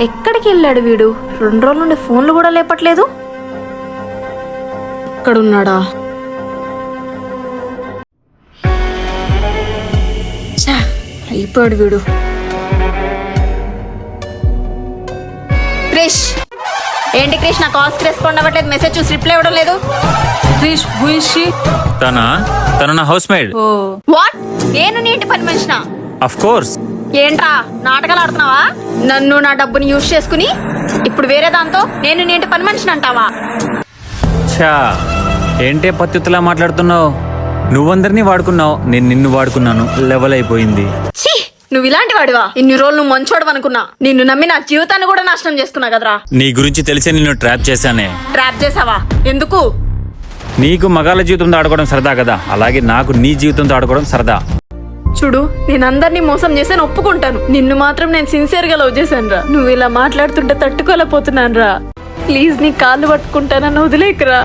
ఎక్కడికి వెళ్ళాడు వీడు? 2 రోజుల నుండి ఫోన్లు కూడా లేపట్లేదు. ఎక్కడున్నాడా? అయిపోయాడు వీడు. క్రిష్, ఏంటి క్రిష్ నా కాల్స్ రెస్పాండ్ అవ్వట్లేదు, మెసేజ్ చూసి రిప్లై ఇవ్వడం లేదు. Krish, who is she? తను నా హౌస్ మేడ్. వాట్? నేను నీ ఇంటి పని మనిషినా? Of course. ఏంట్రా నాటకాలు ఆడుతున్నావా? నన్ను నా డబ్బుని యూజ్ చేసుకుని ఇప్పుడు వేరే దాంతో నేను నీ ఇంటి పని మనిషిని అంటావా? ఛా, ఏంటే పత్తిలా మాట్లాడుతున్నావు? నువ్వందరినీ వాడుకున్నావు, నేను నిన్ను వాడుకున్నాను. లెవెల్ అయిపోయింది. ఛీ, నువ్వు ఇలాంటి వాడివా? ఇన్ని రోజులు నువ్వు మంచోడు అనుకున్నా, నిన్ను నమ్మి నా జీవితాన్ని కూడా నాశనం చేసుకున్నా కదరా. నీ గురించి తెలిసే నిన్ను ట్రాప్ చేశానే. ట్రాప్ చేసావా? ఎందుకు? నీకు మగాళ్ళ జీవితంతో ఆడుకోవడం సరదా కదా, అలాగే నాకు నీ జీవితంతో ఆడుకోవడం సరదా. చూడు, నేను అందరినీ మోసం చేశాను ఒప్పుకుంటాను, నిన్ను మాత్రం నేను సిన్సియర్ గా లవ్ చేశాను రా. నువ్వు ఇలా మాట్లాడుతుంటే తట్టుకోలేకపోతున్నాను రా. ప్లీజ్ నీ కాళ్ళు పట్టుకుంటానని వదిలేకరా.